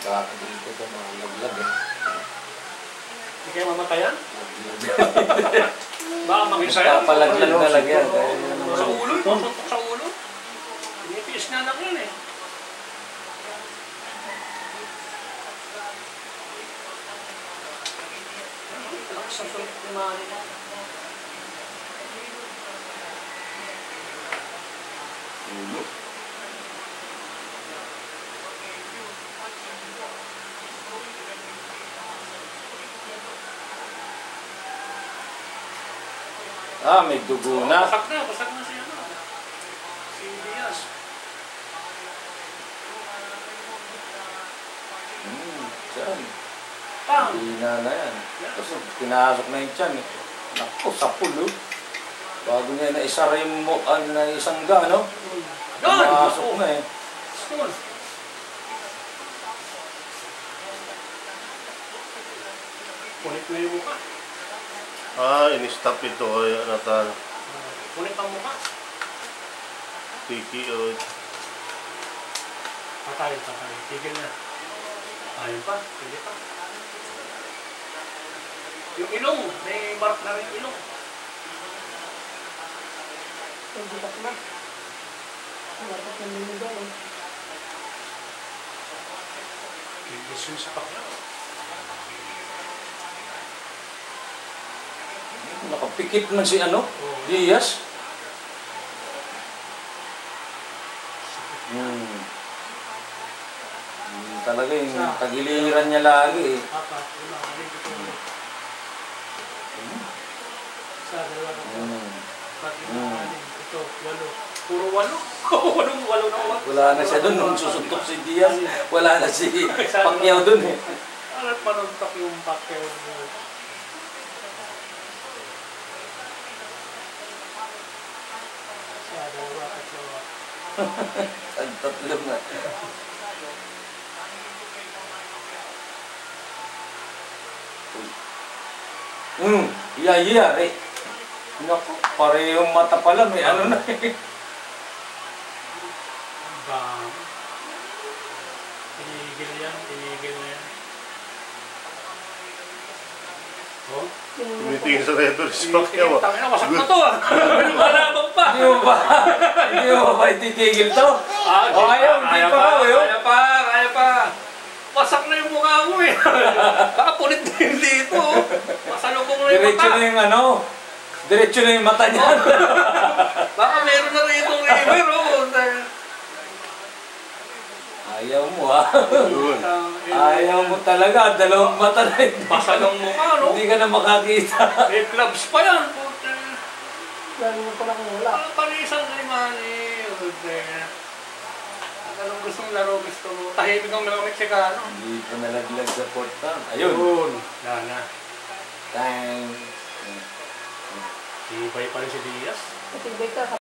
Kakadili ko ito mga laglag eh. Hindi kayo mamatayan? Baka makita yan. Papalaglag na lang yan. Sa ulo, pasuntok sa ulo. Pinitiis na lang yan eh. Sa sulit ni Manny. Ulo. May dugo na. Basag na siya na. Si Diaz. Diyan. Pang! Hina na yan. Kasi pinasok na yung tiyan eh. Naku, sa pulo. Bago niya naisara yung na isang gano. Pinasok na eh. Stone. Punit na yung mukha. In-stop ito ay natal. Punit ang mukha. Tiki o. Patay. Tigil na. Ayun pa. Pwede pa. Yung ilong. May mark na rin ilong. Yung butak na. Mark na nilungan eh. Bigos yung sapak na. Nakapikit man si Diaz. Talaga yung tagiliran niya lagi eh. Ito, 8. Puro 8. Walo na 8. Wala na siya doon nung susuntok si Diaz. Wala na si Pacquiao doon eh. Alat manuntok yung Pacquiao doon. Ang tatlo na. Iya eh. Naku, parehong mata pala may na eh. Bam. Tinigil na yan. Oh? Tumitingin sa referee si Pacquiao. Tangina, wasak na to ah. Malabang pa. Hindi mo ba ititigil to? Ayaw, hindi pa. Kaya pa. Wasak na yung mukha mo eh. Baka punit din dito. Masalubong na yung mata. Diretso na yung mata niya. Baka meron na rin itong river. Ayaw mo Ayaw mo talaga. Dalawang mata na yun. Masalong mukha, no? Hindi ka na makakita. May gloves pa yan. Lalo mo pala kung wala. Panisan kay Manny. Anong gustong laro, gusto mo? Tahimik ang mga Meksikano. Hindi pa nalaglag sa porta. Ayun. Lana. Time. Tibay pa rin si Diaz. Matibay ka.